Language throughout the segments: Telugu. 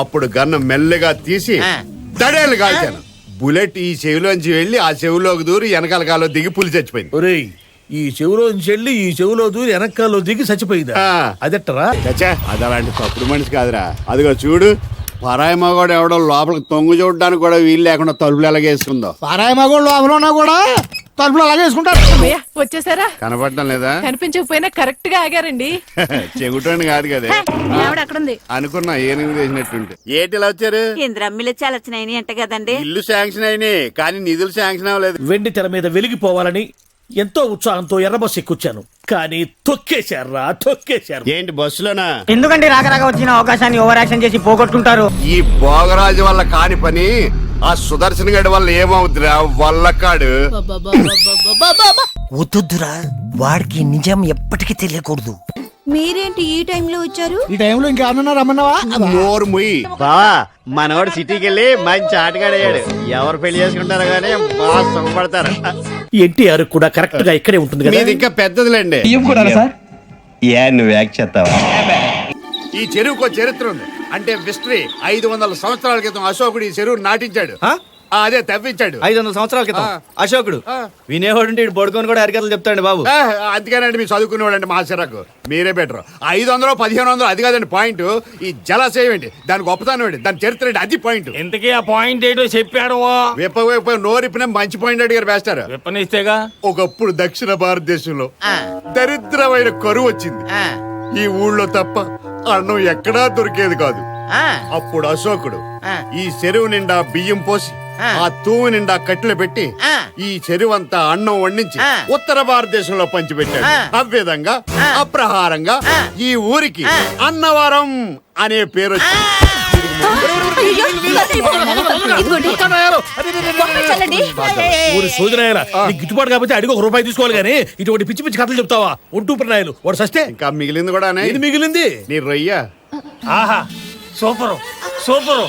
అప్పుడు గన్ను మెల్లగా తీసి దడేలు కాల్చాను. బుల్లెట్ ఈ చెవిలోంచి వెళ్లి ఆ చెవిలోకి దూరి వెనకాల కాలో దిగి పులి చచ్చిపోయింది. ఒరేయ్, ఈ చెవిలోంచి వెళ్ళి ఈ చెవిలో దూరి వెనకాల్లో దిగి చచ్చిపోయిందా? అదెట్టరా? చచ్చా, అది అలాంటి తప్పుడు మనిషి కాదురా. అదిగో చూడు, పరాయి మగోడు ఎవడో లోపలికి తొంగు చూడడానికి కూడా వీలు లేకుండా తలుపులు ఎలాగేసుకుందో. పరాయి మగోడు లోపల కూడా తలుపులు అలాగే వేసుకుంటారు. వచ్చేసారా? కనపడటం లేదా? కనిపించకపోయినా కరెక్ట్ గా ఆగారండి. చెగుటోని కాదు కదా అక్కడుంది అనుకున్నా, ఏనుగు చేసినట్టుంటే. ఏంటి ఇలా వచ్చారు? ఇంద్రమ్మిలు చాలచ్చినాయని అంట కదండి. ఇల్లు శాంక్షన్ అయినాయి కానీ నిధులు శాంక్షన్ అవ్వలేదు. వెండి తెర మీద వెలిగిపోవాలని ఎంతో ఉత్సాహంతో ఎర్రబస్ ఎక్కుచ్చాను, కానీ తొక్కేశారా తొక్కేశారు. ఏంటి బస్సులోనా? ఎందుకంటే రాక వచ్చిన అవకాశాన్ని ఓవర్ యాక్షన్ చేసి పోగొట్టుకుంటారు. ఈ భోగరాజు వల్ల కాని పని ఆ సుదర్శన్ గడి వల్ల ఏమవుతురా వల్లకాడు. వద్దురా, వాడికి నిజం ఎప్పటికీ తెలియకూడదు. మీరేంటి ఈ టైంలో వచ్చారు? ఈ టైంలో ఇంకేమన్నా రమ్మన్నావా? నోరు ముయ్యి బావా. మనవాడు సిటీకి వెళ్ళి మంచి ఆటగాడయ్యాడు. ఎవరు పెళ్లి చేసుకుంటారో గానీ బాగా సుఖపడతారు. ఎన్టీఆర్ కూడా కరెక్ట్ గా ఇక్కడే ఉంటుంది కదా. మీది ఇంకా పెద్దదిలేండి. నువ్వు యాక్ట్ చేస్తావా? ఈ చెరువుకో చరిత్ర ఉంది. అంటే హిస్టరీ. 500 సంవత్సరాల క్రితం అశోకుడు ఈ చెరువు నాటించాడు. అదే తవ్వించాడు. 500 సంవత్సరాల క్రితం అశోకుడు వినేవాడు పడుకొని కూడా హరికథలు చెప్తాడు బాబు. అందుకేనండి మీరు చదువుకునేవాడు అండి మహాశరకు. మీరే బెటర్. 500 1500 అది కాదండి పాయింట్. ఈ జలాశయం ఏంటి, దాని గొప్పతనం ఏంటి, దాని చరిత్ర ఏంటి, అది పాయింట్. ఇంతకీ ఆ పాయింట్ ఏంటో చెప్పాడు. విప్ప నోరిపిన మంచి పాయింట్ అడిగారు వేస్తారు. విప్పనిస్తేగా. ఒకప్పుడు దక్షిణ భారతదేశంలో దరిద్రమైన కరువు వచ్చింది. ఈ ఊళ్ళో తప్ప అన్నం ఎక్కడా దొరికేది కాదు. అప్పుడు అశోకుడు ఈ చెరువు నిండా బియ్యం పోసి ఆ తూము నిండా కట్టెలు పెట్టి ఈ చెరువంతా అన్నం వండించి ఉత్తర భారతదేశంలో పంచిపెట్టాడు. అవ్విధంగా అప్రహారంగా ఈ ఊరికి అన్నవరం అనే పేరు వచ్చింది. గిట్టుబాటు కాబట్టి అడిగి ₹1 తీసుకోవాలి కానీ ఇటువంటి పిచ్చి పిచ్చి కథలు చెప్తావా? ఒంటూ ప్రణాయాలు వాడు సస్తే ఇంకా మిగిలింది కూడా ఇది మిగిలింది. నీ రొయ్య. ఆహా, సూపరు సూపరు.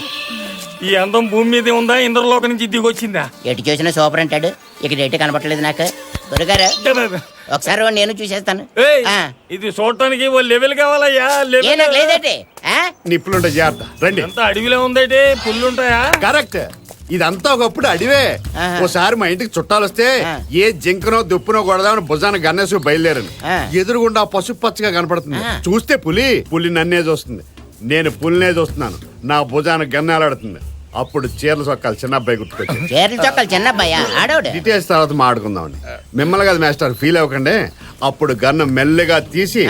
ఈ అందం భూమి మీద ఉందా, ఇంద్రలోక నుంచి దిగొచ్చిందా? ఎటు చూసినా సూపర్ అంటాడు. ఇక్కడ ఎటు కనపడలేదు నాకు. దొరగారు ఒకసారి నేను చూసేస్తాను. ఇది చూడటానికి ఓ లెవెల్ కావాలయ్యా. లేదంటే నిప్పులుంటే జాగ్రత్త. రండి. అంతా అడవిలో ఉందేటి, పుల్లుంటాయా? కరెక్ట్. ఇదంతా ఒకప్పుడు అడివే. ఓసారి మా ఇంటికి చుట్టాలు వస్తే ఏ జింకనో దుప్పునో కొడదామని భుజాన గన్నేసి బయలుదేరాను. ఎదురుగుండా పసుపు పచ్చగా కనపడుతుంది. చూస్తే పులి నన్నే చూస్తుంది, నేను పులినే చూస్తున్నాను. నా భుజాన గన్నేలాడుతుంది. అప్పుడు చీరల చొక్కాలు చిన్న అబ్బాయి గుర్తుకొచ్చింది. డీటెయిల్స్ తర్వాత మాట్లాడుకుందామండి. మిమ్మల్ని కదా మాస్టర్, ఫీల్ అవ్వకండి. అప్పుడు గన్ను మెల్లగా తీసి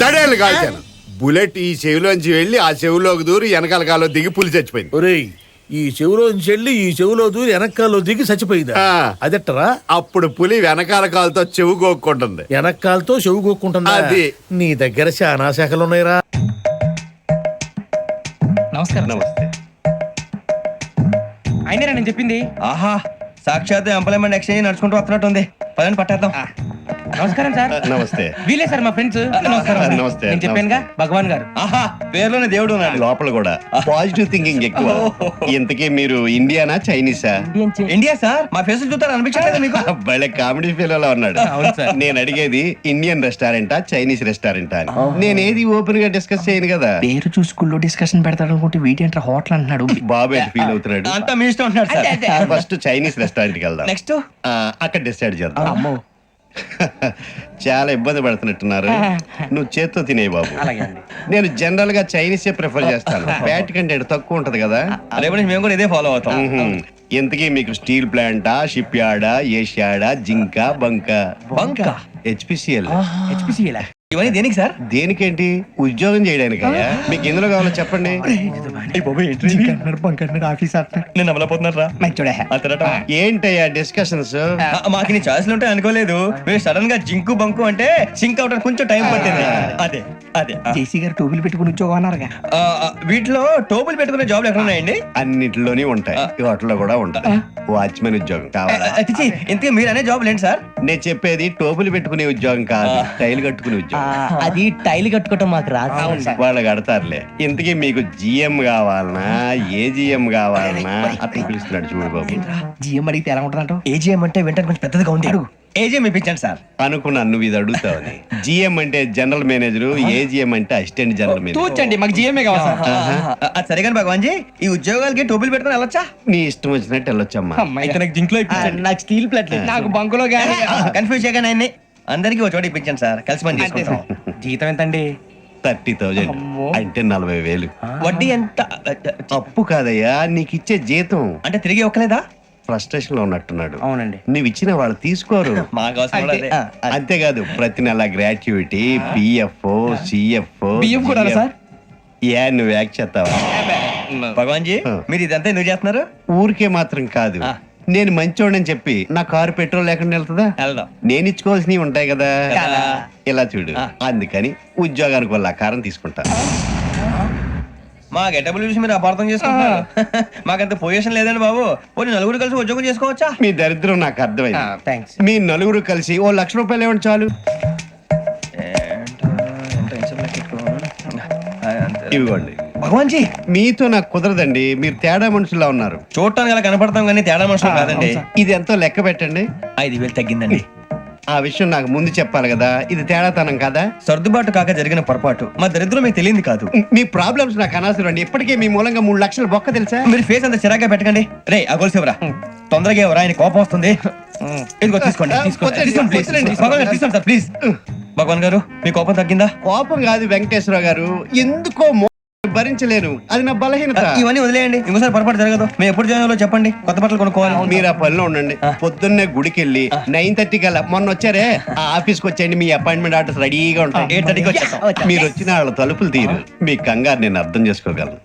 దడేలు కాల్చాను. బుల్లెట్ ఈ చెవిలోంచి వెళ్లి ఆ చెవిలోకి దూరి వెనకాల కాలో దిగి పులి చచ్చిపోయింది. ఒరేయ్, ఈ చెవిలోంచి వెళ్ళి ఈ చెవిలో దూరి వెనకాల్లో దిగి చచ్చిపోయిందా? అదెట్టరా? అప్పుడు పులి వెనకాల కాలుతో చెవు గోక్కుంటుంది. వెనకాలతో చెవు గోక్కుంటుందా? అది. నీ దగ్గర చాలా శాఖలు ఉన్నాయిరా. నమస్కారం. నమస్తే. అయినా నేను చెప్పింది. ఆహా, సాక్షాత్ ఎంప్లాయ్మెంట్ ఎక్స్చేంజ్ నడుచుకుంటూ వస్తున్నట్టు ఉంది. పదండి పట్టేద్దాం. నమస్కారం సార్. నమస్తే. వీలే సార్ మా ఫ్రెండ్స్. నమస్తే. నేను చెప్పానుగా భగవాన్ గారు. ఆహా, పేర్లోనే దేవుడు ఉన్నాడు. లోపల కూడా పాజిటివ్ థింకింగ్ ఎక్కువ. ఇంతకీ మీరు ఇండియానా చైనీసా? India sir. మా ఫేస్ చూస్తారు అనిపించలేదు మీకు? భలే కామెడీ ఫీల్ అలా ఉన్నాడు. నేను అడిగేది ఇండియన్ రెస్టారెంటా చైనీస్ రెస్టారెంటా అని. నేనేది ఓపెన్ గా డిస్కస్ చేయను కదా. పేరు చూసుకుల్లో డిస్కషన్ పెడతాడు అనుకుంటే వీటేంట్రా హోటల్ అంటున్నాడు. బాబు ఎట్ ఫీల్ అవుతున్నాడు. అంతా మీ ఇష్టం ఉన్నాడు సార్. ఫస్ట్ చైనీస్ రెస్టారెంట్ కి వెళ్దాం. నెక్స్ట్ అక్కడ డిసైడ్ చేద్దాం. అమ్మో, చాలా ఇబ్బంది పడుతున్నట్టున్నారు. నువ్వు చేత్తో తినే బాబు. నేను జనరల్ గా చైనీసే ప్రిఫర్ చేస్తాను. ఫ్యాట్ కంటెంట్ తక్కువ ఉంటది కదా. రేపు మేము కూడా ఇదే ఫాలో అవుతాం. ఎంతకీ మీకు స్టీల్ ప్లాంటా, షిప్ యార్డా, ఏషియాడా, జింక, బంక హెచ్పిసిఎల్. ఇవన్నీ దేనికి సార్? దేనికేంటి? ఉద్యోగం చేయడానికి. మీకు ఎందులో కావాలో చెప్పండి. ఏంటయ్యా డిస్కషన్స్? మాకు నీ ఛాయిస్లు ఉంటాయి అనుకోలేదు. మీరు సడన్ గా జింకు బంకు అంటే సింక్ అవడానికి కొంచెం టైం పట్టింది. అదే అదే జేసీ గారు టోపులు పెట్టుకుని ఉద్యోగం అన్నారుగా. వీటిలో టోపులు పెట్టుకునే జాబ్లు ఎక్కడ ఉన్నాయండి? అన్నిటిలోనే ఉంటాయి. వాటిలో కూడా ఉంటాయి. వాచ్మెన్ ఉద్యోగం కావాలా? ఇంతకీ మీరు అనే జాబ్ ఏంటి సార్? నేను చెప్పేది టోపులు పెట్టుకునే ఉద్యోగం కాదు, టైల్ కట్టుకునే ఉద్యోగం. అది టైల్ కట్టుకోవటం మాకు రాదు. వాళ్ళు కడతారులే. ఇంతకీ మీకు జిఎం కావాలనా ఏజిఎం కావాలనా అతను పిలుస్తున్నాడు చూడు బాబు. జిఎం అడిగితే ఎలా ఉంటుందంట? ఏజిఎం అంటే వెంటనే కొంచెం పెద్దదిగా ఉంది. అడుగు. ఏజిఎం ఇప్పించండి సార్. అనుకున్నాను నువ్వు ఇది అడుగుతావని. జిఎం అంటే జనరల్ మేనేజర్, ఏజిఎం అంటే అసిస్టెంట్ జనరల్ మేనేజర్. తూచండి, మాకు జిఎంఏ కావాలి సార్. అది సరే కానీ భగవాన్ జీ, ఈ ఉద్యోగాలకి టోపీలు పెట్టుకుని వెళ్ళొచ్చా? నీ ఇష్టం వచ్చినట్టు వెళ్ళొచ్చమ్మా. అయితే నాకు జింక్ లో నాకు స్టీల్ ప్లేట్, నాకు బంకులో కానీ కన్ఫ్యూజ్ చేయగానే ఆయన్ని అందరికీ ఒక చోట ఇప్పించండి సార్, కలిసి పని చేసుకుంటాం. జీతం ఎంతండి? 30,000 అంటే 40,000. వడ్డీ ఎంత? అప్పు కాదయ్యా, నీకు ఇచ్చే జీతం. అంటే తిరిగి ఒక్కలేదా? ఫ్రస్ట్రేషన్ లో ఉన్నట్టున్నాడు. అవునండి. నువ్వు ఇచ్చిన వాళ్ళు తీసుకోరు. మాకు అవసరం కూడా అదే. అంతేకాదు ప్రతి నెల గ్రాట్యుటీ, పిఎఫ్, సిఎఫ్. బియ్యం కూడా సార్? ఏ నువ్వు యాక్ట్ చేస్తావా? భగవాన్ జీ, మీరు ఇదంతా ఎందుకు చేస్తున్నారు? ఊరికే మాత్రం కాదు, నేను మంచోడని చెప్పి నా కారు పెట్రోల్ లేకుండా వెళ్తుందా? వెళ్దాం. నేను ఇచ్చుకోవాల్సినవి ఉంటాయి కదా. కదా. ఇలా చూడు, అందుకని ఉద్యోగానికి వాళ్ళ ఆకారం తీసుకుంటా. మా గెటబుల్ చూసి మీరు అపార్థం చేసుకుంటున్నారు. మాకంత పొజిషన్ లేదండి బాబు. పోనీ నలుగురు కలిసి ఉద్యోగం చేసుకోవచ్చా? మీ దరిద్రం నాకు అర్థమైంది. థ్యాంక్స్. మీ నలుగురు కలిసి ఓ 1,00,000 రూపాయలు ఇవ్వండి చాలు. ఇవ్వండి. భగవాన్ జీ, మీతో నాకు కుదరదండి, మీరు తేడా మనుషుల్లా ఉన్నారు. చూడటానికి అలా కనపడతాం కానీ తేడా మనుషులు కాదండి. ఇది ఎంతో లెక్క పెట్టండి. 5,000 తగ్గిందండి. ఆ విషయం నాకు ముందు చెప్పాలి కదా, ఇది తేడాతనం కదా. సర్దుబాటు కాక జరిగిన పొరపాటు. మా దరిద్రం మీకు తెలియంది కాదు. మీ ప్రాబ్లమ్స్ నాకు అనవసరం అండి. ఇప్పటికే మీ మూలంగా 3,00,000 బొక్క తెలుసా? మీరు ఫేస్ అంత చిరాగ్గా పెట్టకండి. రే ఆ గొలుసు ఎవరా? తొందరగా ఎవరా, ఆయన కోపం వస్తుంది. ఇదిగో తీసుకోండి, తీసుకోండి, తీసుకోండి, please. భగవాన్ గారు, తీసుకోండి సార్ ప్లీజ్. భగవాన్ గారు, మీ కోపం తగ్గిందా? కోపం కాదు వెంకటేశ్వరరావు గారు, ఎందుకో భరించలేను, అది నా బలహీనత. ఇవన్నీ వదిలేయండి, ఇంకోసారి పొరపాటు జరగదు. మేము ఎప్పుడు జాయిన్ అవ్వాలో చెప్పండి, కొత్త బట్టలు కొనుక్కోవాలి. మీరు ఆ పనిలో ఉండండి. పొద్దున్నే గుడికి వెళ్ళి 9:30 కల్లా, మొన్న వచ్చారే ఆ ఆఫీస్కి వచ్చేయండి, మీ అపాయింట్మెంట్ ఆర్డర్స్ రెడీగా ఉంటాయి. 8:30కి వచ్చేస్తాం. మీరు వచ్చిన వాళ్ళ తలుపులు తీరు. మీ కంగారు నేను అర్థం చేసుకోగలను.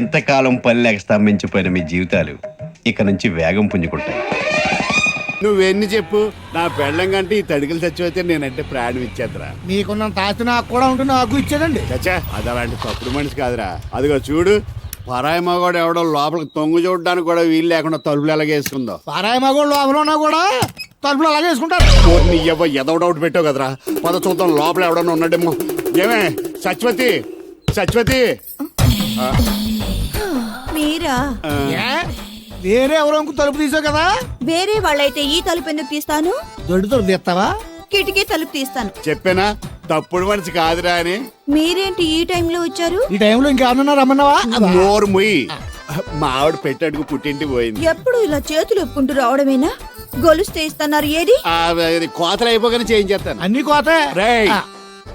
ఇంతకాలం పని లేక స్తంభించిపోయిన మీ జీవితాలు ఇక నుంచి వేగం పుంజుకుంటాయి. నువ్వెన్ని చెప్పు, నా పెళ్ళం కంటే ఈ తడికలు చచ్చిపోతే నేనంటే ప్రాణం ఇచ్చేద్దరా. మీకున్నంత ఆస్తి నాకు కూడా ఉంటుంది, నాకు ఇచ్చేదండి. చచ్చా, అది అలాంటి తప్పుడు మనిషి కాదురా. అదిగో చూడు, పరాయి మగవాడు ఎవడో లోపలికి తొంగు చూడడానికి కూడా వీలు లేకుండా తలుపులు ఎలాగేసుకుందో. పారాయి మగోళ్ళు లోపల కూడా తలుపులు అలాగే వేసుకుంటారు. నీ ఎదో డౌట్ పెట్టావు కదరా. పద చూద్దాం లోపల ఎవడన్నా ఉన్నాడేమో. ఏమే సత్యవతి, సత్యవతి. మీరా? వేరే ఎవరో ఇంకో తలుపు తీసావు కదా. వేరే వాళ్ళైతే ఈ తలుపు ఎందుకు తీస్తాను? దొడ్డు తలుపు తీస్తావా? కిటికీ తలుపు తీస్తాను. చెప్పానా తప్పుడు మనిషి కాదురా అని. మీరేంటి ఈ టైంలో వచ్చారు? ఈ టైంలో ఇంకేమన్నా రమ్మన్నావా? నోరు ముయ్యి. మా ఆవిడ పెట్టడుకు పుట్టింటి పోయింది. ఎప్పుడు ఇలా చేతులు ఒప్పుకుంటూ రావడమేనా? గొలుస్తే ఇస్తున్నారు, ఏది? కోతలు అయిపోగానే చేయించేస్తాను. అన్ని కోతే. రేయ్,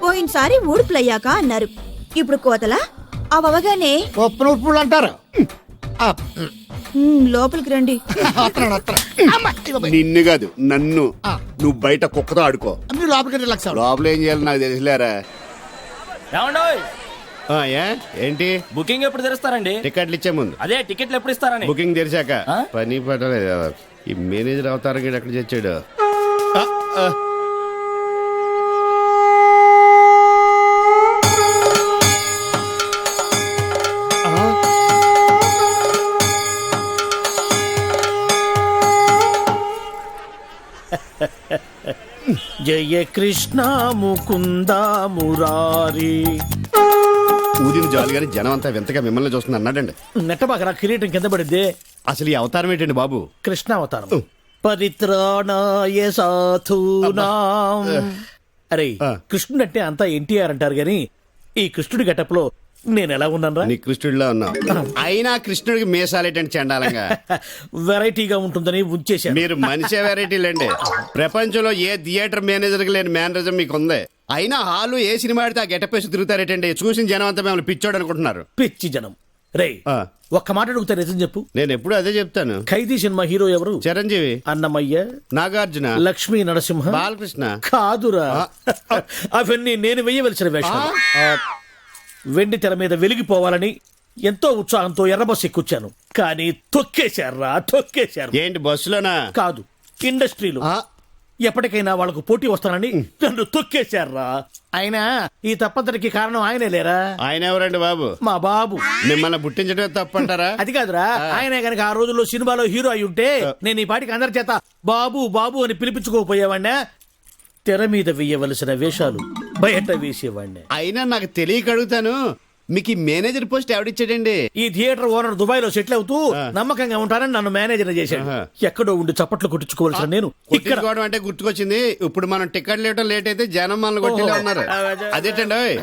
పోయినసారి ఊడుపులయ్యాక అన్నారు, ఇప్పుడు కోతలా? అవగానే ఉప్పు ఉప్పులు అంటారు. లోపలికి రండి. నిన్ను కాదు నన్ను. నువ్వు బయట కుక్కతో ఆడుకో. మీరు లోపలికి రిలాక్స్ అవ్వండి. లోపల ఏం చేయాలి నాకు తెలిసిలేరా. ఏంటి బుకింగ్ ఎప్పుడు తెరుస్తారండి? టికెట్లు ఇచ్చే ముందు. అదే టికెట్లు ఎప్పుడు ఇస్తారని. బుకింగ్ తెరిచాక. పని పట్టలేదు. ఈ మేనేజర్ అవతారం గీడు ఎక్కడ తెచ్చాడు. జయ కృష్ణ ముకుంద మురారి. ఊదిన జాలి గారి జనం అంతా వింతగా మిమ్మల్ని చూస్తుంది అన్నాడండి. నెట్టబాకరా, కిరీటం కింద పడిద్ది. అసలు ఈ అవతారం ఏంటండి బాబు? కృష్ణ అవతారం. పరిత్రాణాయ సాధూనాం. అరే, కృష్ణుడు అంటే అంతా ఎన్టీఆర్ అంటారు గాని ఈ కృష్ణుడి గెటప్ లో నేను ఎలా ఉన్నాను రా? నీ కృష్ణుడిలో ఉన్నావు. అయినా కృష్ణుడికి మీసాలేటండి చండాలంగా. వెరైటీగా ఉంటుందని ఉంచేశాను. మీరు మనిషే వెరైటీలండి. ప్రపంచంలో ఏ థియేటర్ మేనేజర్ కి లేని మేనరిజం మీకు ఉంది. అయినా హాలు ఏ సినిమా ఆడితే ఆ గెటప్ వేసి తిరుగుతారేటండి. చూసిన జనం అంతా మిమ్మల్ని పిచ్చోడు అనుకుంటున్నారు. పిచ్చి జనం. రే, ఒక్క మాట అడుగుతా, నిజం చెప్పు. నేను ఎప్పుడు అదే చెప్తాను. ఖైదీ సినిమా హీరో ఎవరు? చిరంజీవి, అన్నమయ్య, నాగార్జున, లక్ష్మీ నరసింహ, బాలకృష్ణ. కాదురా, అవన్నీ నేను వెయ్యవలసిన వేషాలు. వెండి తెర మీద వెలిగిపోవాలని ఎంతో ఉత్సాహంతో ఎర్రబస్ ఎక్కుచ్చాను, కానీ తొక్కేశారా, తొక్కేశారు. ఏంటి బస్సులోనా? కాదు, ఇండస్ట్రీలో. ఎప్పటికైనా వాళ్ళకు పోటీ వస్తానని నన్ను తొక్కేశారా. అయినా ఈ తప్పంతటికి కారణం ఆయనే లేరా? ఆయన ఎవరండి బాబు? మా బాబు. మిమ్మల్ని పుట్టించడమే తప్పంటారా? అది కాదురా, ఆయనే గనక ఆ రోజుల్లో సినిమాలో హీరో అయి ఉంటే నేను ఈ పాటికి అందరి చేత బాబు బాబు అని పిలిపించుకోకపోయేవాడినా. తెర మీద వెయ్యవలసిన వేషాలు బయట వేసేవాడిని. అయినా నాకు తెలియక అడుగుతాను, మీకు ఈ మేనేజర్ పోస్ట్ ఎవడిచ్చాడండి? ఈ థియేటర్ ఓనర్ దుబాయ్ లో సెటిల్ అవుతూ నమ్మకంగా ఉంటానని నన్ను మేనేజర్ చేశాడు. ఎక్కడో ఉండి చప్పట్లు కొట్టించుకోవాల్సిన నేను ఇక్కడ కొట్టించుకోవడం అంటే గుర్తుకొచ్చింది. ఇప్పుడు మనం టికెట్ లేవటం లేట్ అయితే జనం మనల్ని కొట్టిలే ఉన్నారు. అదేటండి ఓయ్,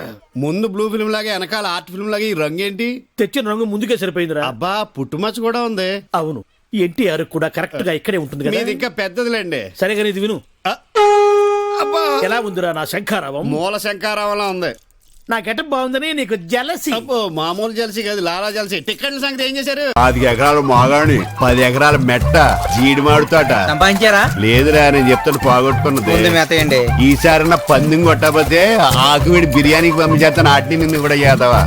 ముందు బ్లూ ఫిల్మ్ లాగా వెనకాల ఆర్ట్ ఫిల్మ్ లాగా ఈ రంగు ఏంటి? తెచ్చిన రంగు ముందుకే సరిపోయిందిరా. అబ్బా పుట్టుమచ్చ కూడా ఉంది. అవును, ఎన్టీఆర్ కూడా కరెక్ట్ గా ఇక్కడే ఉంటుంది కదా. మీది ఇంకా పెద్దదిలేండి. సరిగా ఇది విను. అబ్బా ఎలా ఉందిరా నా శంఖారావం? మూల శంకారావంలా ఉంది. నా గెటప్ బాగుందని నీకు జలసి. అబ్బో మామూలు జలసి కాదు, లాలా జలసి. టికెట్ల సంగతి ఏం చేశారు? 5 ఎకరాలు మాగాణి, 10 ఎకరాల మెట్ట, జీడి మాడుతాట సంపాదించారా? లేదురా, నేను చెప్తాను పోగొట్టుకున్నది. మేతయండి. ఈసారి నా పందెం కొట్టకపోతే ఆకువిడి బిర్యానీకి పంపించేస్తాను. ఆటిని నిన్ను కూడా చేద్దావా?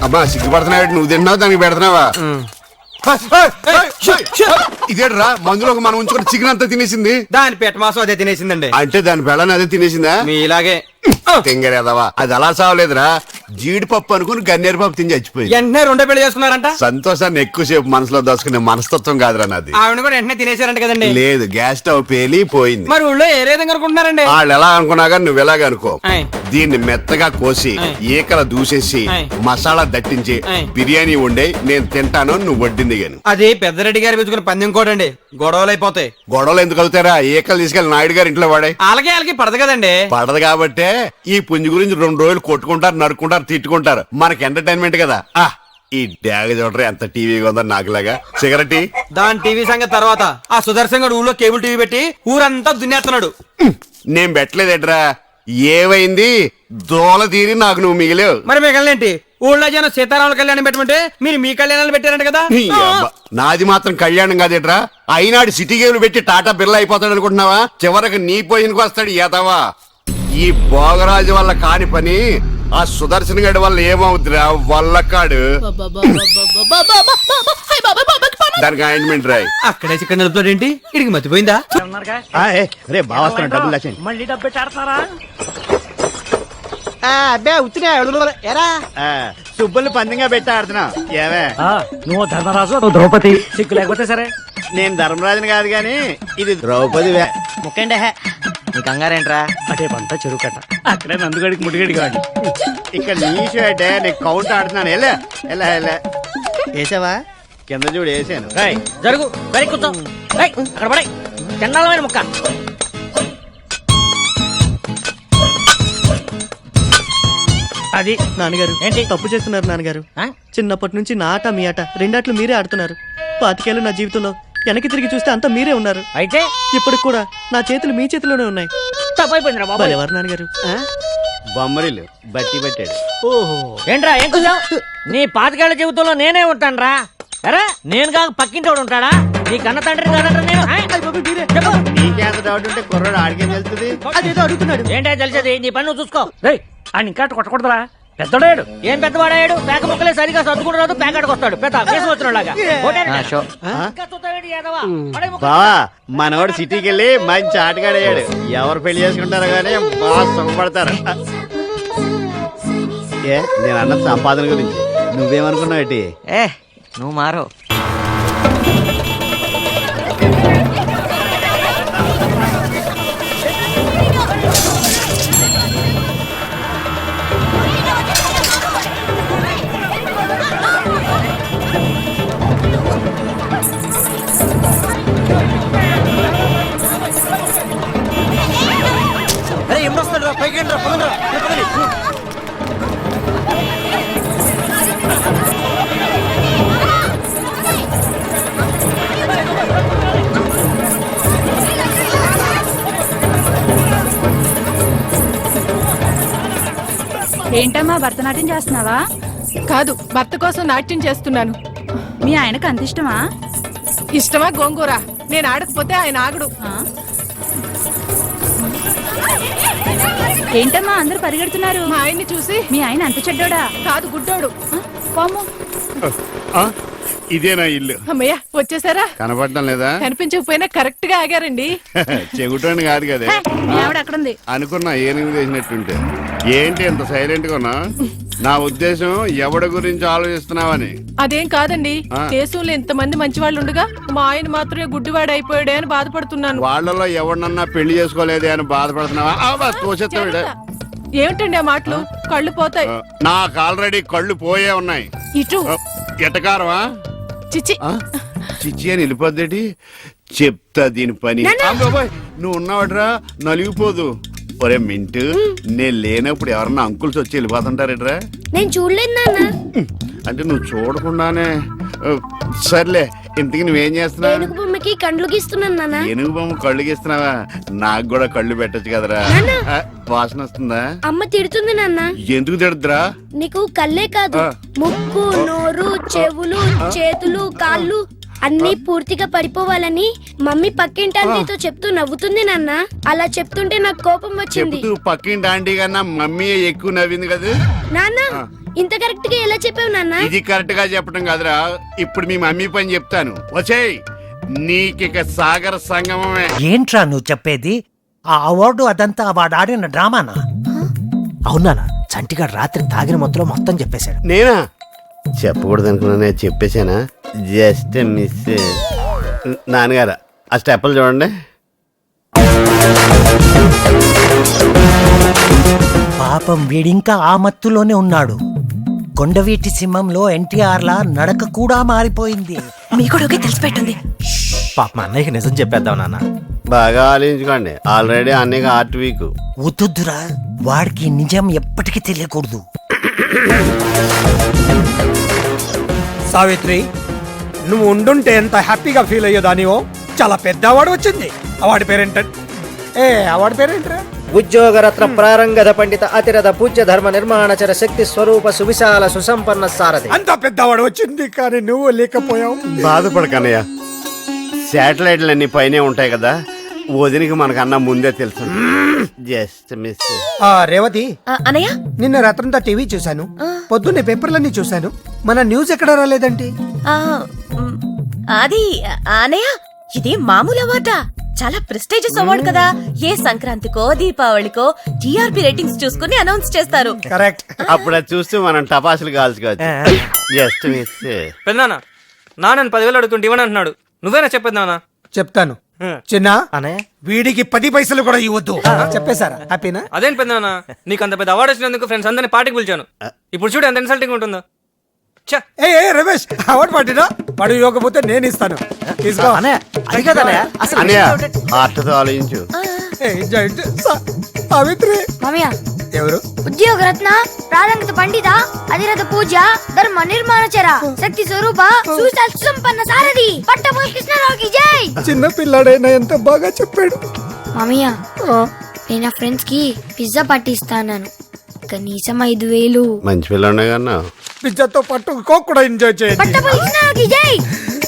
అబ్బా సిగ్గుపడుతున్నావు, నువ్వు తిన్నావు దానికి పెడుతున్నావా? ఇదేట్రా మందులో మనం ఉంచుకున్న చికెన్ అంతా తినేసింది. దాని పెట్ట మాసం అదే తినేసిందండి. అంటే దాని పెళ్ళని అదే తినేసిందా? మీలాగే తింగరేదవా, అది అలా సావలేదురా. జీడిపప్పు అనుకుని గన్నేరు పప్పు తిని చచ్చిపోయింది. వెంటనే 2 పెళ్లి చేసుకున్నారంట. సంతోషాన్ని ఎక్కువసేపు మనసులో దాచుకునే మనస్తత్వం కాదురా నాది. ఆవిడ కూడా వెంటనే తినేసారంట కదండి. లేదు, గ్యాస్ స్టవ్ పేలి పోయింది. మరి ఊళ్ళో ఏ విధంగా అనుకుంటున్నారండి? వాళ్ళు ఎలా అనుకున్నా కానీ నువ్వు ఎలాగ అనుకో. ఆయ్. దీన్ని మెత్తగా కోసి ఆయ్. ఈకల దూసేసి ఆయ్. మసాలా దట్టించి ఆయ్. బిర్యానీ వండే నేను తింటాను, నువ్వు వడ్డింది గాని. అది పెద్దరెడ్డి గారు పెంచుకున్న పందెం కోడండి, గొడవలు అయిపోతాయి. గొడవలు ఎందుకు అవుతారా? ఈకలు తీసుకెళ్లి నాయుడు గారి ఇంట్లో వాడే. వాళ్ళకి పడదు కదండి. పడదు కాబట్టే ఈ పుంజు గురించి 2 రోజులు కొట్టుకుంటారు, నరుక్కుంటారు, తిట్టుకుంటారు. మనకి ఎంటర్టైన్మెంట్ కదా. ఈ డ్యాగ చూడరు ఎంత టీవీగా ఉందో నాకులాగా. సిగరెట్ దాని టీవీ సంగతి తర్వాత. ఆ సుదర్శన్ గడు ఊళ్ళో కేబుల్ టీవీ పెట్టి ఊరంతా దున్నేస్తున్నాడు. నేను పెట్టలేదట్రా. ఏమైంది? దోల తీరి నాకు నువ్వు మిగిలేవు. మరి మిగలనేంటి? ఊళ్ళో జనం సీతారాముల కళ్యాణం పెట్టమంటే మీరు మీ కళ్యాణాలు పెట్టారంట కదా. ఈ అబ్బా, నాది మాత్రం కళ్యాణం కాదేట్రా. అయినాడు సిటీ గేమ్లు పెట్టి టాటా బిర్లా అయిపోతాడు అనుకుంటున్నావా? చివరికి నీ పోయినకు వస్తాడు ఏతావా. ఈ భోగరాజు వల్ల కాని పని ఆ సుదర్శన్ గడి వల్ల ఏమవుతురా వల్లకాడు. దానికి ఆయింట్మెంట్ రాయి. అక్కడే చికెన్ నిలుపుతాడు ఏంటి? ఇడికి మర్చిపోయిందా? మళ్ళీ డబ్బు పెట్టాడతారా? అబ్బే ఉత్తినే ఎరా సుబ్బులు పందిగా పెట్టి ఆడుతున్నా. ఏమే నువ్వు ధర్మరాజు, నువ్వు ద్రౌపది. సిగ్గు లేకపోతే సరే. నేను ధర్మరాజుని కాదు గాని ఇది ద్రౌపది. ముక్కండి నీ కంగారేంట్రా? అదే పంట చెరువు కట్ట, అక్కడే నందుగడికి ముడిగడి కాదు. ఇక్కడ నీ షర్టే నీకు కౌంట్ ఆడుతున్నాను. ఎలా ఎలా ఎలా వేసావా? కింద చూడు వేసాను. జరుగు వెరీ కూర్చో. అక్కడ పడే చండాలమైన ముక్క. అది నాన్నగారు ఏంటి తప్పు చేస్తున్నారు నాన్నగారు? చిన్నప్పటి నుంచి నా ఆట మీ ఆట రెండాట్లు మీరే ఆడుతున్నారు. 25 ఏళ్ళు నా జీవితంలో వెనక్కి తిరిగి చూస్తే అంతా మీరే ఉన్నారు. అయితే ఇప్పుడు కూడా నా చేతులు మీ చేతిలోనే ఉన్నాయి. తప్పైపోయిందిరా బాబు. ఎవరు నాన్నగారు? బొమ్మరిల్లు బట్టి పెట్టాడు. ఓహో ఏంట్రా ఏం కూర్చావు? నీ 25 ఏళ్ల జీవితంలో నేనే ఉంటాను రా. అరే నేను కాక పక్కింటోడు ఉంటాడా? నీ కన్న తండ్రి కాదంటారు నేను. చెప్పు. నీకేంత డౌట్ ఉంటే కుర్రాడు ఆడికేం తెలుస్తుంది? అదేదో అడుగుతున్నాడు. ఏంటో తెలిసేది? నీ పని నువ్వు చూసుకో. ఆయన ఇంకా కొట్టకూడదురా, పెద్దడాడు. ఏం పెద్దవాడాడు? పేక ముక్కలే సరిగా సర్దుకుంటున్నాడు, పేకాడికి వస్తాడు పెద్ద వచ్చినలాగా. బావా మనవాడు సిటీకి వెళ్ళి మంచి ఆటగాడయ్యాడు. ఎవరు పెళ్లి చేసుకుంటారో గానీ బాగా సుఖపడతారు. ఏ నేను అన్న సంపాదన గురించి నువ్వేమనుకున్నావు? ఏ నువ్వు మారో. ఎమ్మొస్తాడు రా, పైకి రా, పదండి రా. ఏంటమ్మా భరతనాట్యం చేస్తున్నావా? కాదు, భర్త కోసం నాట్యం చేస్తున్నాను. మీ ఆయనకు అంత ఇష్టమా? ఇష్టమా గోంగూర? నేను ఆడకపోతే ఆయన ఆగడు. ఏంటమ్మా అందరూ పరిగెడుతున్నారు? మా ఆయన్ని చూసి. మీ ఆయన అంత చెడ్డోడా? కాదు, గుడ్డోడు. పాము ఇదే నా ఇల్లు. అమ్మయ్య వచ్చేసారా? కనపడటం లేదా? కనిపించకపోయినా కరెక్ట్ గా ఆగారండి. చెగుటోని కాదు కదా మీ ఆవిడ అక్కడ ఉంది. అనుకున్నా ఏనుగు వేసినట్టుంటే. ఏంటి ఎంత సైలెంట్ గా ఉన్నా? నా ఉద్దేశం ఎవడి గురించి ఆలోచిస్తున్నావని. అదేం కాదండి, దేశంలో ఇంతమంది మంచి వాళ్ళు ఉండగా మా ఆయన మాత్రమే గుడ్డివాడు అయిపోయాడే అని బాధపడుతున్నాను. వాళ్ళలో ఎవరినన్నా పెళ్లి చేసుకోలేదే అని బాధపడుతున్నావా? తోసేస్తాడు. ఏమిటండి ఆ మాటలు? కళ్ళు పోతాయి. నాకు ఆల్రెడీ కళ్ళు పోయే ఉన్నాయి. ఇటు ఎటకారమా? చిచి చిచ్చి అని వెళ్ళిపోద్దేటి? చెప్తా దీని పని. నువ్వు ఉన్నావట్రా, నలిగిపోదు. ఒరే మింటు, నేను లేనప్పుడు ఎవరన్నా అంకుల్స్ వచ్చి వెళ్ళిపోతుంటారేట్రా? నేను చూడలేదు నాన్న. అంటే నువ్వు చూడకుండానే. సర్లే, ఇంతకి నువ్వేం చేస్తున్నావు? ఏనుగు బొమ్మకి కళ్ళు గీస్తున్నాను నాన్న. ఏనుగు బొమ్మ కళ్ళు గీస్తున్నావా? నాకు కూడా కళ్ళు పెట్టొచ్చు కదరా. వాసన వస్తుందా? అమ్మ తిడుతుంది నాన్న. ఎందుకు తిడద్దురా? నీకు కళ్ళే కాదు, ముక్కు, నోరు, చెవులు, చేతులు, కాళ్ళు అన్ని పూర్తిగా పడిపోవాలని మమ్మీ పక్కింటి ఆంటీతో చెప్తూ నవ్వుతుంది నాన్న. అలా చెప్తుంటే నాకు కోపం వచ్చింది. చెప్తూ పక్కింటి ఆంటీ కన్నా మమ్మీ ఎక్కువ నవ్వింది కదా నాన్న. ఇంత కరెక్ట్ గా ఎలా చెప్పావు నాన్న? ఇది కరెక్ట్ గా చెప్పడం కాదురా, ఇప్పుడు మీ మమ్మీ పని చెప్తాను. వచ్చేయ్, నీకిక సాగర సంగమమే. ఏంట్రా నువ్వు చెప్పేది? ఆ అవార్డు అదంతా వాడు ఆడిన డ్రామానా? అవునా? చంటిగాడు రాత్రి తాగిన మొత్తం చెప్పేశాడు. నేనా? చెప్పకూడదు అనుకున్నా, చెప్పేశానా? Just miss. నాన్నగారు ఆ స్టెప్పులు చూడండి. పాపం వీడింకా ఆ మత్తులోనే ఉన్నాడు. కొండవీటి సింహంలో ఎన్టీఆర్ లా నడక కూడా మారిపోయింది. మీ కూడా తెలిసిపెట్టింది. పాప మా అన్నయ్యకి నిజం చెప్పేద్దాం నాన్న. బాగా ఆలోచించుకోండి, ఆల్రెడీ అన్నయ్యకి ఆర్ట్ వీక్. వద్దురా, వాడికి నిజం ఎప్పటికీ తెలియకూడదు. సావిత్రి, నువ్వు ఉండుంటే ఎంత హ్యాపీగా ఫీల్ అయ్యేదానివో. చాలా పెద్ద అవార్డు వచ్చింది. అవార్డు పేరేంట్రా? ఉద్యోగరత్న ప్రారంగధ పండిత అతిరథ పూజ్య ధర్మ నిర్మాణచర శక్తి స్వరూప సువిశాల సుసంపన్న సారథి. అంత పెద్ద అవార్డు వచ్చింది, కానీ నువ్వు లేకపోయావు. బాధపడకన్నయ్య, శాటిలైట్లు అన్ని పైనే ఉంటాయి కదా, వదినికి మనకన్నా ముందే తెలుసు. Just miss. రేవతి అనయ్య, నిన్న రాత్రంతా టీవీ చూశాను, పొద్దున్నే పేపర్లన్నీ చూశాను. మన న్యూస్ ఎక్కడ రాలేదండి? అది అనయ్య, ఇది మామూలు అవార్డా? చాలా ప్రెస్టీజియస్ అవార్డు కదా. ఏ సంక్రాంతికో దీపావళికో టీఆర్పీ రేటింగ్స్ చూసుకుని అనౌన్స్ చేస్తారు. కరెక్ట్. అప్పుడు అది చూస్తే మనం టపాసులు కాల్చుకోవచ్చు. Just miss. పెద్దనా నాన్న 10,000 అడుగుతుంటే ఇవ్వని అంటున్నాడు. నువ్వేనా చెప్పేద్దానా? చెప్తాను చిన్న. వీడికి 10 పైసలు కూడా ఇవ్వద్దు. చెప్పేశారా? హ్యాపీనా? అదేం పెద్దనా, నీకు అంత పెద్ద అవార్డు వచ్చినందుకు ఫ్రెండ్స్ అందరినీ పార్టీకి పిలిచాను. ఇప్పుడు చూడు ఎంత ఇన్సల్టింగ్ ఉంటుందో. ఏ రమేష్, అవార్డు పార్టీనా? వాడు ఇవ్వకపోతే నేను ఇస్తాను. తీసుకో. అన్నయ్య ఆర్ట్తో ఆలోచించు. సావిత్రి మామయ్య, ఎవరు? ఉద్యోగరత్న ప్రారంగత పండిత అధిరథ పూజ ధర్మ నిర్మాణచర శక్తి స్వరూప సువిశాల సుసంపన్న సారథి పట్టభూషి కృష్ణరావుకి జై. చిన్న పిల్లాడైనా ఎంత బాగా చెప్పాడు. మామయ్య, నేను నా ఫ్రెండ్స్ కి పిజ్జా పార్టీ ఇస్తాను. కనీసం 5,000. మంచి పిల్లనే కన్నా. పిజ్జాతో పాటు కోక్ కూడా ఎంజాయ్ చేయండి. పట్టభూషి కృష్ణరావుకి జై.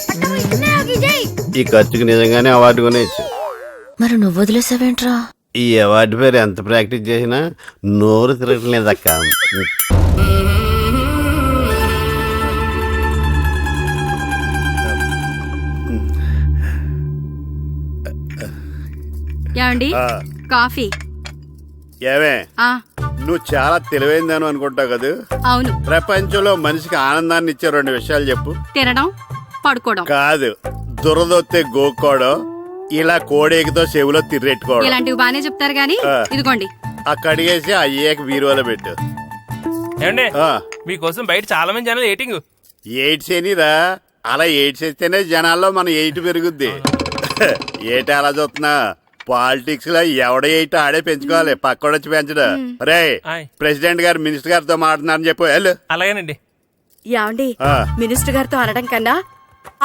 పట్టభూషి కృష్ణరావుకి జై. ఈ ఖర్చుకి నిజంగానే అవార్డు కొనేచ్చు. మరి నువ్వు వదిలేసావేంట్రా? ఈ అవార్డు పేరు ఎంత ప్రాక్టీస్ చేసినా నోరు తిరగలేదు అక్క. ఏమండి, కాఫీ? ఏమే, నువ్వు చాలా తెలివైందాను అనుకుంటావు కదా. అవును. ప్రపంచంలో మనిషికి ఆనందాన్ని ఇచ్చే 2 విషయాలు చెప్పు. తినడం, పడుకోవడం. కాదు, దురదొత్తే గోక్కోవడం, ఇలా కోడేకితో చెవులో తిర్రెట్టుకోవడం. ఇలాంటివి బానే చెప్తారు గానీ ఇదిగోండి. కడిగేసి అయ్యేక బీరువాలో పెట్టు. ఏమండి, మీకోసం బయట చాలా మంది జనాలు ఎయిటింగ్. ఎయిడ్స్ ఏనిరా, అలా ఎయిడ్స్ వేస్తేనే జనాల్లో మన ఎయిట్ పెరుగుద్ది. ఏట అలా చూస్తున్నా? పాలిటిక్స్ లో ఎవడ ఎయిట్ ఆడే పెంచుకోవాలి, పక్కడొచ్చి పెంచడు. రే, ప్రెసిడెంట్ గారు మినిస్టర్ గారితో మాట్లాడుతున్నారని చెప్పు. వెళ్ళు. అలాగేనండి. యాండి, మినిస్టర్ గారితో అనడం కన్నా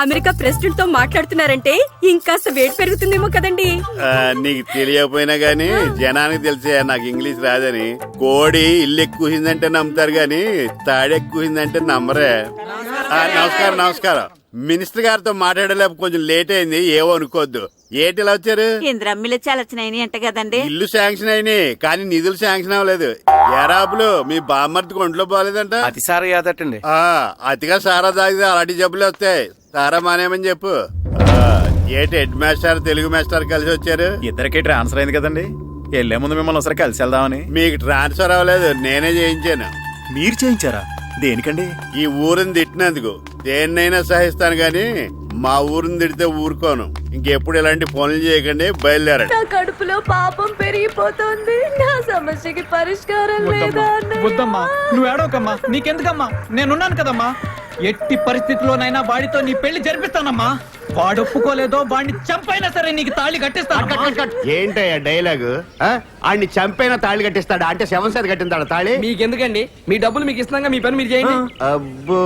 అమెరికా ప్రెసిడెంట్ తో మాట్లాడుతున్నారంటే ఇంకాస్త వేడి పెరుగుతుందేమో కదండి. నీకు తెలియకపోయినా గానీ జనానికి తెలిసే నాకు ఇంగ్లీష్ రాదని. కోడి ఇల్లు ఎక్కువసిందంటే నమ్ముతారు గాని తాడెక్కువసిందంటే నమ్మరే. నమస్కారం. నమస్కారం. మినిస్టర్ గారితో మాట్లాడలేక కొంచెం లేట్ అయింది, ఏవో అనుకోవద్దు. ఏంటి ఇలా వచ్చారు? ఇంద్రమ్మిలు చాలా వచ్చినాయని అంట కదండి. ఇల్లు శాంక్షన్ అయినాయి కానీ నిధులు శాంక్షన్ అవ్వలేదు. ఎరాబులు మీ బామ్మర్తికి ఒంట్లో బాగాలేదంట. అతిసార యాదటండి. అతిగా సారా తాగితే అలాంటి జబ్బులు వస్తాయి. సారా మానేమని చెప్పు. ఏంటి హెడ్ మాస్టర్ తెలుగు మాస్టర్ కలిసి వచ్చారు? ఇద్దరికి ట్రాన్స్ఫర్ అయింది కదండి, వెళ్లే ముందు మిమ్మల్ని ఒకసారి కలిసి వెళ్దామని. మీకు ట్రాన్స్ఫర్ అవ్వలేదు, నేనే చేయించాను. మీరు చేయించారా? దేనికండి? ఈ ఊరిని తిట్టినందుకు. దేన్నైనా సహిస్తాను గాని మా ఊరిని తిడితే ఊరుకోను. ఇంకెప్పుడు ఇలాంటి పనులు చేయకండి, బయలుదేరండి. నా కడుపులో పాపం పెరిగిపోతుంది. నా సమస్యకి పరిష్కారం లేదా? వద్దమ్మా, నువ్వు ఏడవకమ్మా, నీకెందుకమ్మా, నేనున్నాను కదమ్మా. ఎట్టి పరిస్థితిలోనైనా వాడితో నీ పెళ్లి జరిపిస్తానమ్మా. వాడు ఒప్పుకోలేదో వాడిని చంపైనా సరే నీకు తాళి కట్టిస్తాను. ఏంటయ్యా డైలాగు? ఆడిని చంపైనా తాళి కట్టిస్తాడా? అంటే శవం సార్ కట్టిందాడు తాళి? మీకెందుకండి, మీ డబ్బులు మీకు ఇస్తున్నాగా, మీ పని మీరు చేయండి. అబ్బో,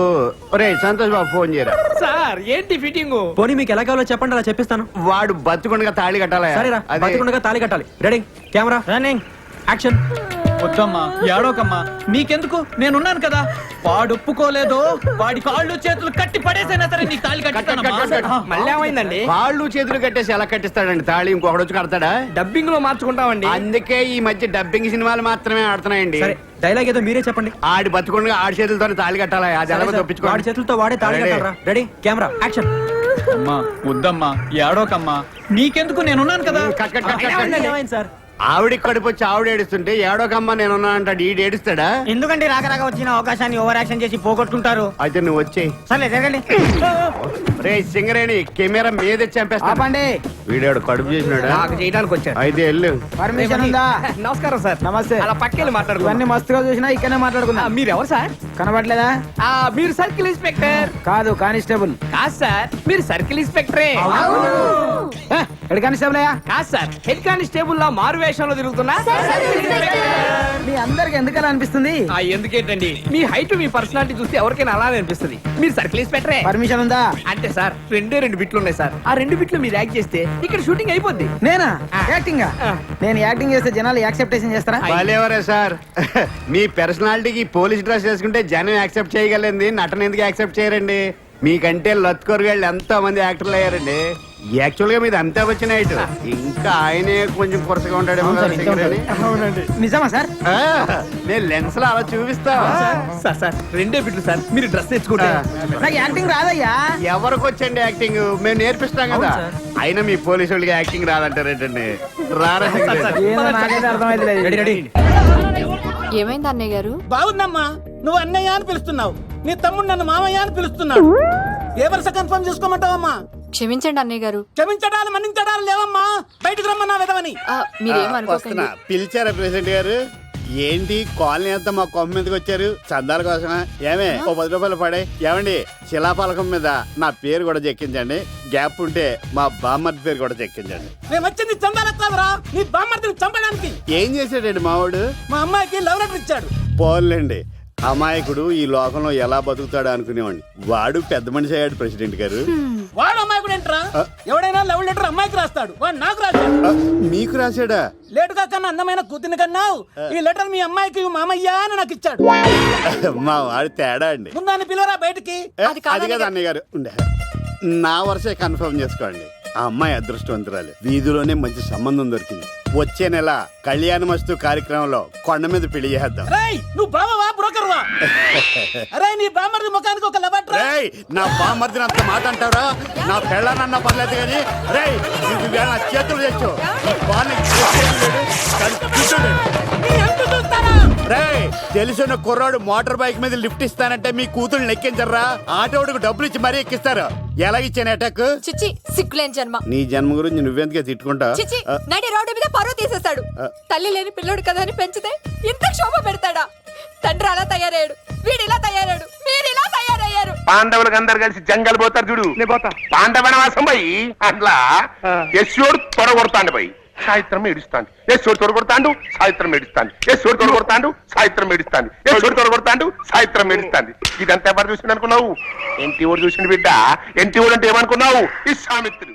ఒరే సంతోష్ బాబు ఫోన్ చేయరా. సార్ ఏంటి ఫిట్టింగ్? పోనీ మీకు ఎలా కావాలో చెప్పండి, అలా చెప్పిస్తాను. వాడు బతుకుండగా తాళి కట్టాలా? సరేరా, బతికుండగా తాళి కట్టాలి. Ready, camera running, action. వద్దమ్మా, ఏడోకమ్మా, నీకెందుకు, నేనున్నాను కదా. వాడు ఒప్పుకోలేదో వాడి కాళ్ళు చేతులు కట్టి పడేసైనా సరే నీకు తాళి కట్టిస్తానమ్మా. మళ్ళీ ఏమైందండి? కాళ్ళు చేతులు కట్టేసి ఎలా కట్టిస్తాడండి తాళి? ఇంకొకటి వచ్చి కడతాడా? డబ్బింగ్ లో మార్చుకుంటామండి. అందుకే ఈ మధ్య డబ్బింగ్ సినిమాలు మాత్రమే ఆడుతున్నాయండి. సరే, డైలాగ్ ఏదో మీరే చెప్పండి. ఆడి బతుకుండగా ఆడి చేతులతో తాళి కట్టాలా? అది ఎలా తప్పించుకో. వాడి చేతులతో వాడే తాళి కట్టారా? Ready, camera action. అమ్మా వద్దమ్మా, ఏడోకమ్మా, నీకెందుకు, నేనున్నాను కదా. సార్ ఆవిడ కడుపు వచ్చి ఆవిడ ఏడుస్తుంటే ఏడోకమ్మ నేనున్నా అంటాడు. ఈడు ఏడుస్తాడా? ఎందుకంటే రాక వచ్చిన అవకాశాన్ని ఓవర్ యాక్షన్ చేసి పోగొట్టుకుంటారు. అయితే నువ్వు వచ్చేయి. సరే జరగండి. రే సింగరేణి, కెమెరా మీద చంపేస్తా. వీడియో కడుపు చేసినాడు, నాకు చేయడానికి వచ్చాడు. అయితే వెళ్ళు. పర్మిషన్ ఉందా? నమస్కారం సార్. నమస్తే. అలా పక్కెళ్ళి మాట్లాడుకో. ఇవన్నీ మస్తుగా చూసినా ఇక్కడనే మాట్లాడుకుందా. మీరు ఎవరు సార్? కనబడలేదా? మీరు సర్కిల్ ఇన్స్పెక్టర్ కాదు, కానిస్టేబుల్ కాదు సార్. మీరు సర్కిల్ ఇన్స్పెక్టరే. హెడ్ కానిస్టేబుల్ కాదు సార్, హెడ్ కానిస్టేబుల్ లా మారు వేషంలో తిరుగుతున్నా. మీ అందరికి ఎందుకలా అనిపిస్తుంది? ఎందుకేంటండి, మీ హైట్ మీ పర్సనాలిటీ చూస్తే ఎవరికైనా అలానే అనిపిస్తుంది. మీరు సర్కిల్ ఇన్స్పెక్టరే. పర్మిషన్ ఉందా? అంటే సార్ రెండు బిట్లు ఉన్నాయి సార్. ఆ 2 బిట్లు మీరు యాక్ట్ చేస్తే ఇక్కడ షూటింగ్ అయిపోద్ది. నేనా యాక్టింగ్? నేను యాక్టింగ్ చేస్తే జనాలు యాక్సెప్టేషన్ చేస్తారా? బాలేవరే సార్, మీ పర్సనాలిటీకి పోలీస్ డ్రెస్ వేసుకుంటే జనం యాక్సెప్ట్ చేయగలండి, నటన ఎందుకు యాక్సెప్ట్ చేయరండి? మీకంటే లత్కొరగాళ్ళు ఎంతో మంది యాక్టర్లు అయ్యారండి. యాక్చువల్ గా మీది అంతా వచ్చిన హైట్, ఇంకా ఆయనే కొంచెం కొరసగా ఉంటాడేమో. నిజమా సార్? నేను లెన్స్ లో అలా చూపిస్తా. సార్ సార్ 2 బిట్లు సార్, మీరు డ్రెస్ తెచ్చుకుంటే. నాకు యాక్టింగ్ రాదయ్యా. ఎవరికి వచ్చండి యాక్టింగ్? మేము నేర్పిస్తాం కదా. అయినా మీ పోలీసు వాళ్ళకి యాక్టింగ్ రాదంటారేంటండి? రారా? ఏమైంది అన్నయ్య గారు? బాగుందమ్మా, నువ్వు అన్నయ్య అని పిలుస్తున్నావు, నీ తమ్ముడు నన్ను మామయ్య అని పిలుస్తున్నాడు. ఏ వరుస కన్ఫర్మ్ చేసుకోమంటావమ్మా? క్షమించండి అన్నయ్య గారు. క్షమించడాలు మన్నించడాలు లేవమ్మా, బయటకు రమ్మన్నా విధవని. వస్తున్నా. పిలిచారా ప్రెసిడెంట్ గారు? ఏంటి కాలనీ అంతా మా కొమ్మ మీదకి వచ్చారు? చందాల కోసమా? ఏమే ఓ 10 రూపాయలు పడే. ఏమండి, శిలాఫలకం మీద నా పేరు కూడా చెక్కించండి. గ్యాప్ ఉంటే మా బామ్మర్ది పేరు కూడా చెక్కించండి. మేము వచ్చింది చందాలకు కాదురా, నీ బామ్మర్దిని చంపడానికి. ఏం చేశాడండి మావాడు? మా అమ్మాయికి లవ్ లెటర్ ఇచ్చాడు. పోన్లేండి, అమాయకుడు ఈ లోకంలో ఎలా బతుకుతాడు అనుకునేవాడిని. వాడు పెద్ద మనిషి అయ్యాడు ప్రెసిడెంట్ గారు. వాడు అమ్మాయికుడు ఏంట్రా? ఎవడైనా లవ్ లెటర్ అమ్మాయికి రాస్తాడు, వాడు నాకు రాశాడు. మీకు రాశాడా? లేటుగా కన్నా అందమైన కూతుని కన్నావు. ఈ లెటర్ మీ అమ్మాయికి మామయ్య అని నాకు ఇచ్చాడు. మా వాడు తేడా అండి. ముందాన్ని పిలవరా బయటికి. అది కదా అన్నయ్య గారు, నా వరుసే కన్ఫర్మ్ చేసుకోండి. ఆ అమ్మాయి అదృష్టవంతురాలు, వీధిలోనే మంచి సంబంధం దొరికింది. వచ్చే నెల కళ్యాణమస్తు కార్యక్రమంలో కొండ మీద పెళ్లి చేద్దాం. నువ్వు బావా బ్రోకర్వా? అరే నీ బామ్మర్ది ముఖానికి ఒక లెటర్. నా బామ్మర్దిని అంత మాట అంటారా? నా పెళ్ళనన్నా పర్లేదు కానీ నా చేతులు తెచ్చు. తెలిసిన కుర్రాడు మోటార్ బైక్ మీద లిఫ్ట్ ఇస్తానంటే మీ కూతురు ఎక్కించరా? ఆటోడికి డబ్బులు ఇచ్చి మరీ ఎక్కిస్తారు. ఎలాగిచ్చాను అటాక్? చిచ్చి సిగ్గులేని జన్మ. నీ జన్మ గురించి నువ్వెందుకే తిట్టుకుంటా? చిచ్చి నడి రోడ్డు మీద పరువు తీసేస్తాడు. తల్లి లేని పిల్లోడు కదా అని పెంచితే ఇంత క్షోభ పెడతాడా? తండ్రి అలా తయారయ్యాడు, వీడు ఇలా తయారయ్యాడు, మీరు ఇలా తయారయ్యారు. పాండవులకు అందరు కలిసి జంగల్ పోతారు చూడు. పాండవనవాసం పోయి అట్లా యశోడు తొడగొడతాండు పోయి సాయిత్రం ఏడుస్తాండు. యశోడు తొడగొడతాండు, సాయిత్రం ఏడుస్తాండు. యశోడు తొడగొడతాండు, సాయిత్రం ఏడుస్తాండు. యశోడు తొడగొడతాండు, సాయిత్రం ఏడుస్తాంది. ఇదంతా ఎవరు చూసిండు అనుకున్నావు? ఎన్టీ ఓడు చూసిండు బిడ్డ. ఎన్టీ ఓడు అంటే ఏమనుకున్నావు? ఈ సామిత్రుడు.